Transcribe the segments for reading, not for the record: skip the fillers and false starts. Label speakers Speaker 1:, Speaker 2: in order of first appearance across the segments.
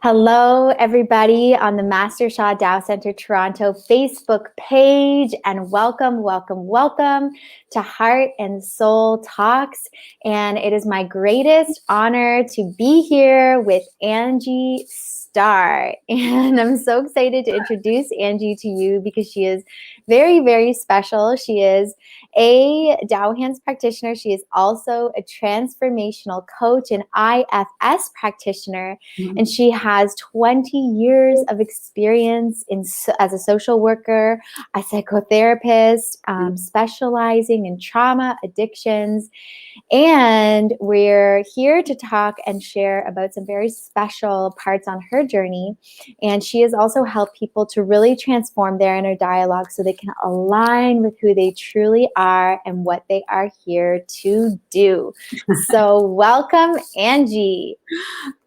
Speaker 1: Hello, everybody on the Master Sha Tao Center Toronto Facebook page, and welcome to Heart and Soul Talks. And it is my greatest honor to be here with Angie Starr. And I'm so excited to introduce Angie to you because she is very, very special. She is a Tao Hands practitioner. She is also a transformational coach and IFS practitioner. And she has 20 years of experience as a social worker, a psychotherapist, specializing in trauma, addictions. And we're here to talk and share about some very special parts on her journey. And she has also helped people to really transform their inner dialogue so they can align with who they truly are and what they are here to do. So welcome, Angie.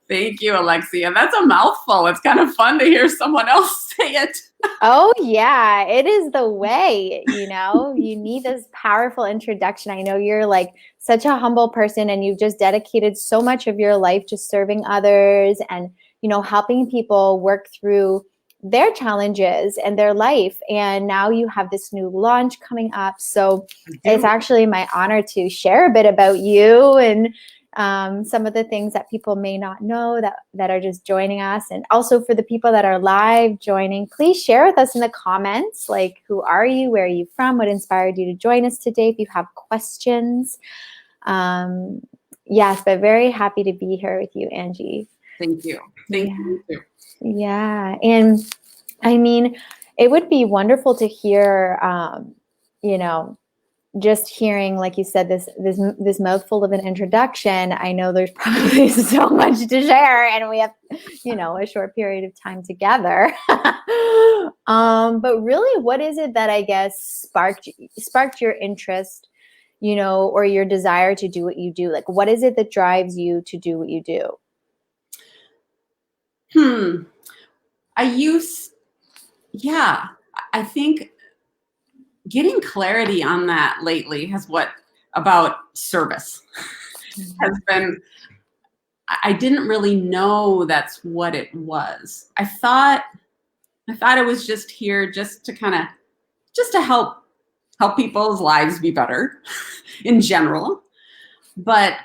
Speaker 2: Thank you, Alexia. That's a mouthful. It's kind of fun to hear someone else say it.
Speaker 1: Oh, yeah. It is the way, you need this powerful introduction. I know you're like such a humble person and you've just dedicated so much of your life to serving others and, helping people work through their challenges and their life. And now you have this new launch coming up. So it's actually my honor to share a bit about you and some of the things that people may not know that are just joining us. And also for the people that are live joining, please share with us in the comments, like, who are you? Where are you from? What inspired you to join us today? If you have questions. Yes, but very happy to be here with you, Angie.
Speaker 2: Thank you. Thank you.
Speaker 1: Yeah. And I mean, it would be wonderful to hear, just hearing, like you said, this mouthful of an introduction. I know there's probably so much to share, and we have, a short period of time together. But really, what is it that I guess sparked your interest, or your desire to do what you do? Like, what is it that drives you to do what you do?
Speaker 2: I think getting clarity on that lately about service has been, I didn't really know that's what it was. I thought it was just here just to help people's lives be better in general. But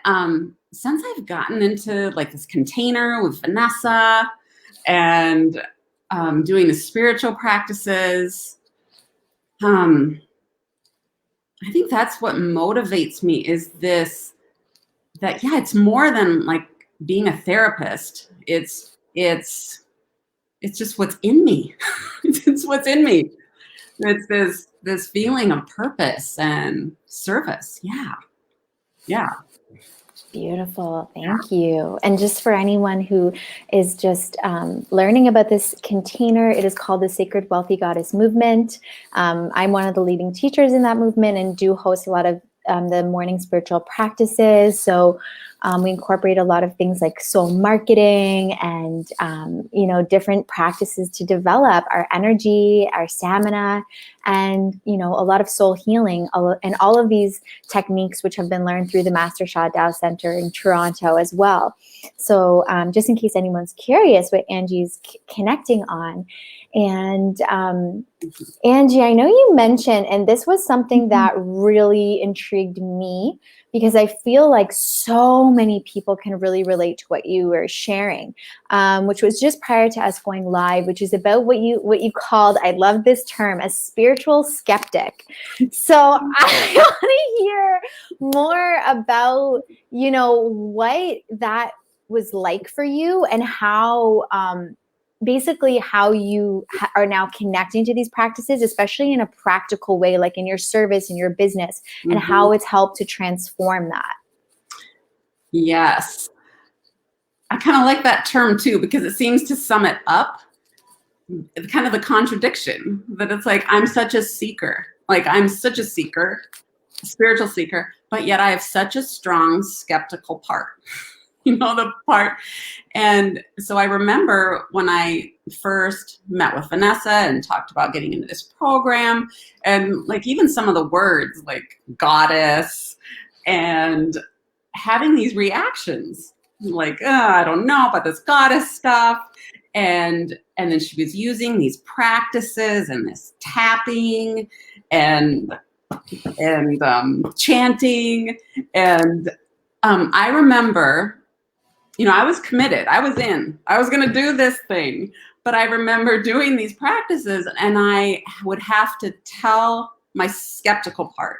Speaker 2: since I've gotten into like this container with Vanessa and doing the spiritual practices, I think that's what motivates me is it's more than like being a therapist. It's just what's in me. It's what's in me. It's this feeling of purpose and service. Yeah.
Speaker 1: Beautiful. Thank you. And just for anyone who is just learning about this container, it is called the Sacred Wealthy Goddess Movement. I'm one of the leading teachers in that movement and do host a lot of the morning spiritual practices. So we incorporate a lot of things like soul marketing and, different practices to develop our energy, our stamina, and, a lot of soul healing, and all of these techniques which have been learned through the Master Sha Tao Center in Toronto as well. So just in case anyone's curious what Angie's connecting on. And Angie, I know you mentioned, and this was something that really intrigued me because I feel like so many people can really relate to what you were sharing, which was just prior to us going live, which is about what you called, I love this term, a spiritual skeptic. So I want to hear more about, what that was like for you and how, basically how you are now connecting to these practices, especially in a practical way, like in your service, in your business, and how it's helped to transform that.
Speaker 2: Yes. I kind of like that term too, because it seems to sum it up, kind of the contradiction that it's like, I'm such a seeker, a spiritual seeker, but yet I have such a strong skeptical part. The part. And so I remember when I first met with Vanessa and talked about getting into this program, and like even some of the words like goddess and having these reactions like, I don't know about this goddess stuff. And then she was using these practices and this tapping and chanting. And I remember, I was committed. I was going to do this thing. But I remember doing these practices, and I would have to tell my skeptical part.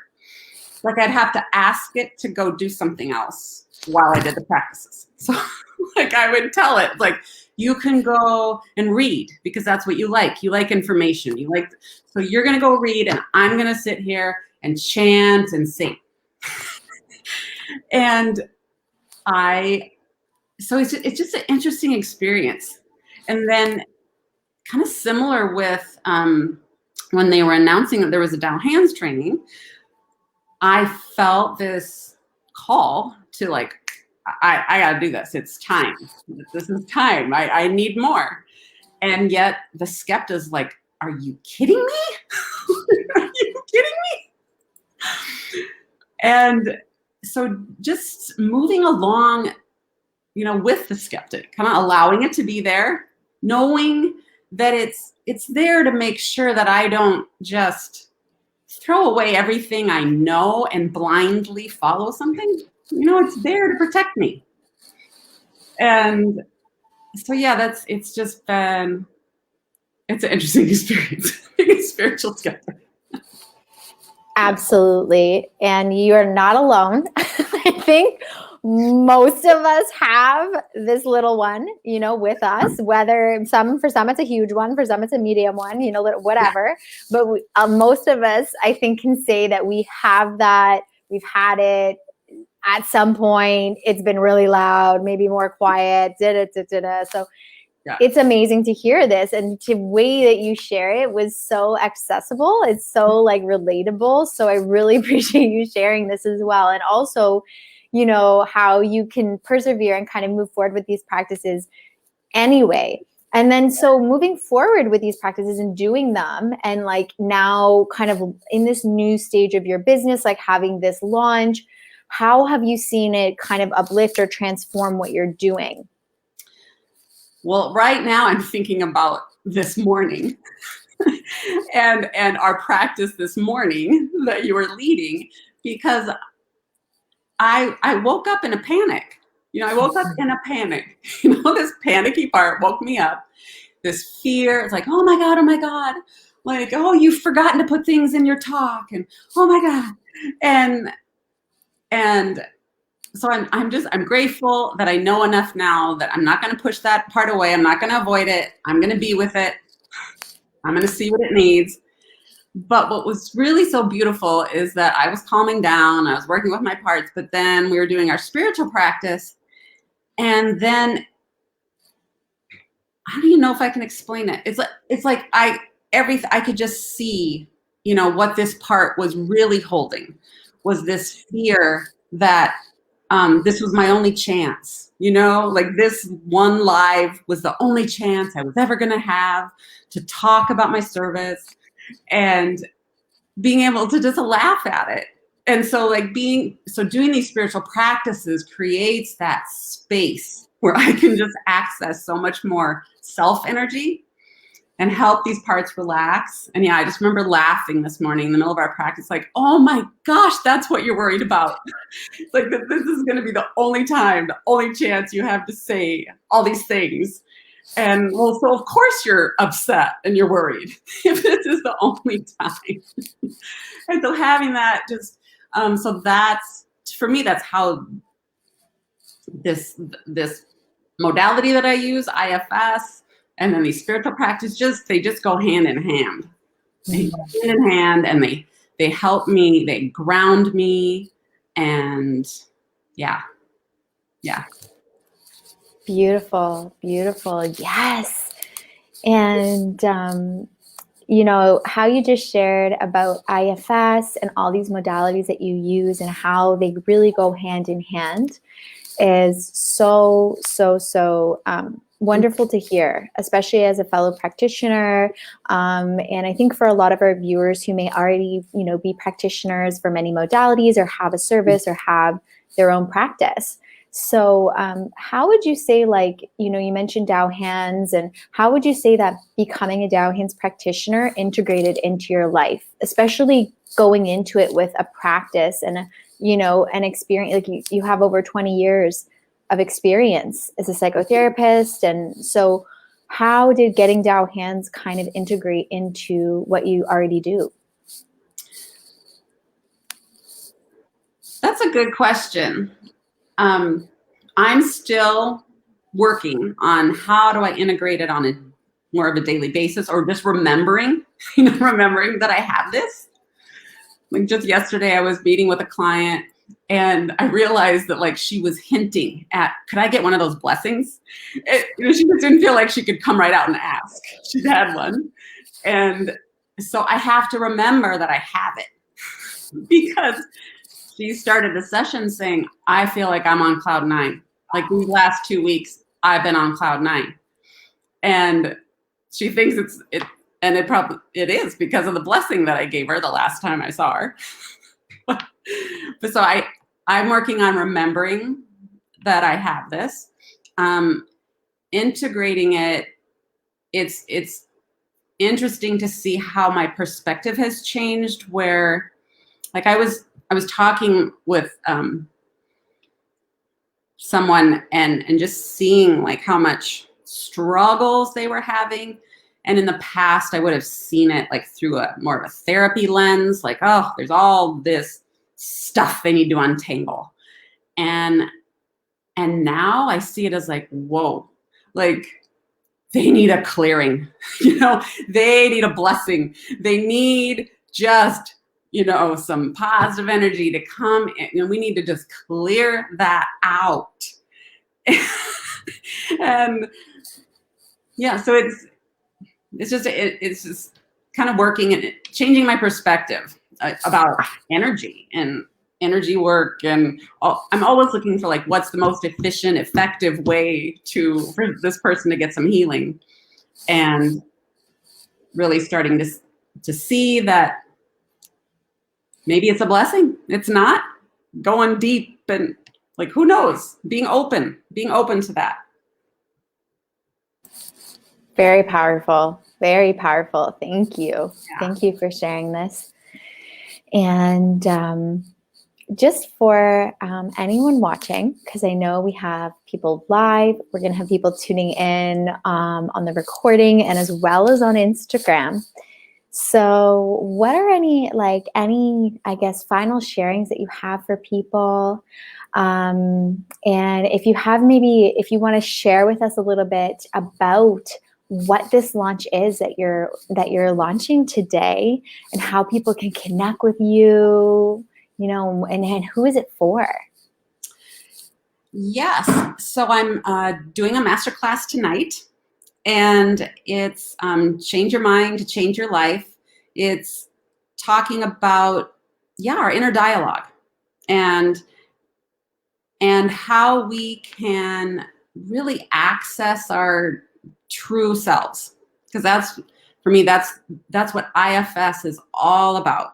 Speaker 2: Like, I'd have to ask it to go do something else while I did the practices. So like, I would tell it, like, you can go and read because that's what you like. You like information. So you're going to go read, and I'm going to sit here and chant and sing. And so it's just an interesting experience. And then kind of similar with when they were announcing that there was a Tao Hands training, I felt this call to, like, I got to do this. It's time. This is time. I need more. And yet the skeptic's like, are you kidding me? Are you kidding me? And so just moving along, with the skeptic, kind of allowing it to be there, knowing that it's there to make sure that I don't just throw away everything I know and blindly follow something. It's there to protect me. And so, yeah, it's an interesting experience, being a spiritual skeptic.
Speaker 1: Absolutely. And you are not alone. I think most of us have this little one, with us, whether for some it's a huge one, for some it's a medium one, whatever. But most of us, I think, can say that we have that. We've had it at some point. It's been really loud, maybe more quiet. So yeah. It's amazing to hear this, and the way that you share it was so accessible. It's so relatable. So I really appreciate you sharing this as well. And also, how you can persevere and kind of move forward with these practices anyway. And then so moving forward with these practices and doing them, and now kind of in this new stage of your business, having this launch, how have you seen it kind of uplift or transform what you're doing?
Speaker 2: Well, right now I'm thinking about this morning and our practice this morning that you were leading, because I woke up in a panic. I woke up in a panic. This panicky part woke me up. This fear. It's like, oh my God. Like, oh, you've forgotten to put things in your talk, and oh my God. And so I'm grateful that I know enough now that I'm not going to push that part away. I'm not going to avoid it. I'm going to be with it. I'm going to see what it needs. But what was really so beautiful is that I was calming down. I was working with my parts, but then we were doing our spiritual practice. And then I don't even know if I can explain it. It's like I could just see, what this part was really holding was this fear that this was my only chance, this one live was the only chance I was ever going to have to talk about my service, and being able to just laugh at it. And so doing these spiritual practices creates that space where I can just access so much more self energy and help these parts relax. And yeah, I just remember laughing this morning in the middle of our practice, like, oh my gosh, that's what you're worried about. It's like, this is going to be the only time, the only chance you have to say all these things. And well, so of course you're upset and you're worried if this is the only time. And so having that just, so that's, for me, that's how this modality that I use, IFS, and then these spiritual practices, they just go hand in hand. They go hand in hand, and they help me, they ground me, and yeah.
Speaker 1: Beautiful. Yes. And, how you just shared about IFS and all these modalities that you use and how they really go hand in hand is so wonderful to hear, especially as a fellow practitioner. And I think for a lot of our viewers who may already, be practitioners for many modalities or have a service or have their own practice. So how would you say, like, you know, you mentioned Tao hands, and how would you say that becoming a Tao hands practitioner integrated into your life, especially going into it with a practice and a, you know, an experience, like you have over 20 years of experience as a psychotherapist. And so how did getting Tao hands kind of integrate into what you already do?
Speaker 2: That's a good question. I'm still working on how do I integrate it on a more of a daily basis, or just remembering, remembering that I have this. Like just yesterday, I was meeting with a client and I realized that like she was hinting at, could I get one of those blessings? She just didn't feel like she could come right out and ask. She'd had one. And so I have to remember that I have it, because she started the session saying, I feel like I'm on cloud 9. Like these last 2 weeks, I've been on cloud 9. And she thinks and it is because of the blessing that I gave her the last time I saw her. But so I'm working on remembering that I have this, integrating it. It's interesting to see how my perspective has changed, where like I was talking with someone and just seeing like how much struggles they were having. And in the past, I would have seen it like through a more of a therapy lens, like, oh, there's all this stuff they need to untangle. And now I see it as like, whoa, like they need a clearing, they need a blessing. They need just, some positive energy to come in. We need to just clear that out. And yeah, so it's just kind of working and changing my perspective about energy and energy work. And I'm always looking for like, what's the most efficient, effective way for this person to get some healing, and really starting to see that maybe it's a blessing. It's not. Going deep and like, who knows? Being open to that.
Speaker 1: Very powerful. Very powerful. Thank you.
Speaker 2: Yeah.
Speaker 1: Thank you for sharing this. And just for anyone watching, because I know we have people live, we're going to have people tuning in on the recording and as well as on Instagram. So what are any, I guess, final sharings that you have for people? And if you have, maybe if you want to share with us a little bit about what this launch is that you're launching today, and how people can connect with you, and who is it for?
Speaker 2: Yes. So I'm doing a masterclass tonight. And it's Change Your Mind to Change Your Life. It's talking about, our inner dialogue and how we can really access our true selves. Because for me, that's what IFS is all about,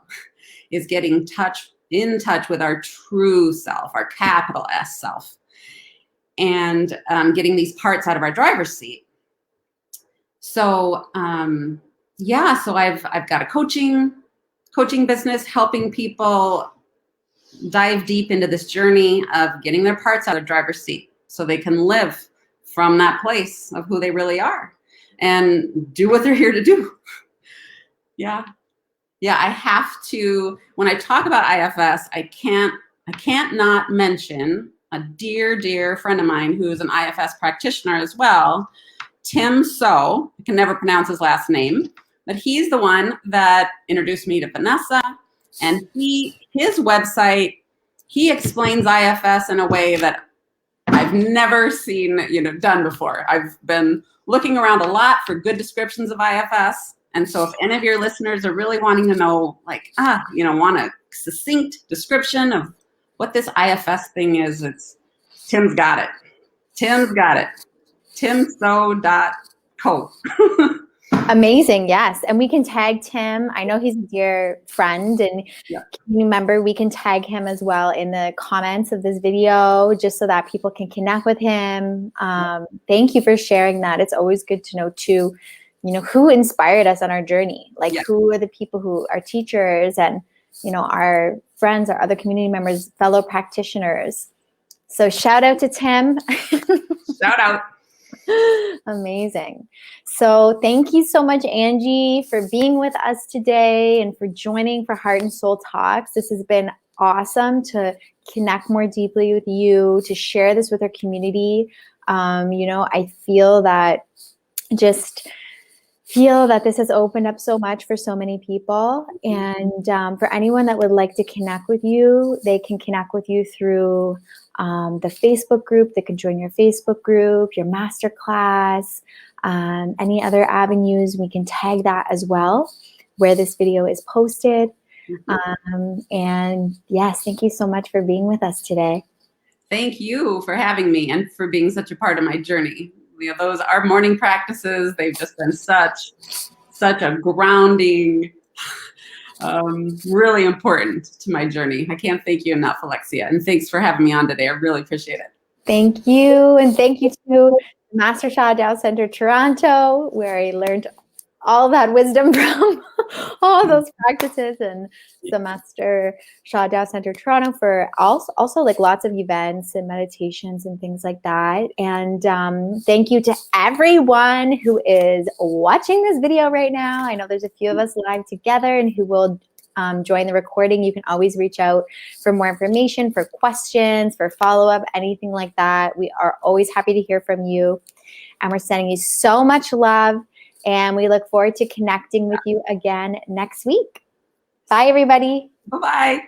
Speaker 2: is getting in touch with our true self, our capital S self, and getting these parts out of our driver's seat. So so I've got a coaching business, helping people dive deep into this journey of getting their parts out of driver's seat so they can live from that place of who they really are and do what they're here to do. Yeah, I have to, when I talk about IFS, I can't not mention a dear friend of mine who's an IFS practitioner as well, Tim So. I can never pronounce his last name, but he's the one that introduced me to Vanessa. And his website, he explains IFS in a way that I've never seen, done before. I've been looking around a lot for good descriptions of IFS. And so if any of your listeners are really wanting to know, want a succinct description of what this IFS thing is, Tim's got it. timso.co.
Speaker 1: Amazing. Yes. And we can tag Tim. I know he's a dear friend and
Speaker 2: Yeah.
Speaker 1: community member. We can tag him as well in the comments of this video, just so that people can connect with him. Thank you for sharing that. It's always good to know too, who inspired us on our journey. Like, who are the people who are teachers and, our friends, our other community members, fellow practitioners. So shout out to Tim.
Speaker 2: Shout out.
Speaker 1: Amazing. So thank you so much, Angie, for being with us today and for joining for Heart and Soul Talks. This has been awesome to connect more deeply with you, to share this with our community. I feel that this has opened up so much for so many people. And for anyone that would like to connect with you, they can connect with you through the Facebook group. They can join your Facebook group, your masterclass, any other avenues. We can tag that as well, where this video is posted. And yes, thank you so much for being with us today.
Speaker 2: Thank you for having me and for being such a part of my journey. Those are morning practices. They've just been such a grounding, really important to my journey. I can't thank you enough, Alexia. And thanks for having me on today. I really appreciate it.
Speaker 1: Thank you. And thank you to Master Sha TaoCentreToronto, where I learned all that wisdom from all those practices, and the Master Sha TaoCentreToronto for also like lots of events and meditations and things like that. And thank you to everyone who is watching this video right now. I know there's a few of us live together and who will join the recording. You can always reach out for more information, for questions, for follow-up, anything like that. We are always happy to hear from you. And we're sending you so much love. And we look forward to connecting with you again next week. Bye, everybody.
Speaker 2: Bye-bye.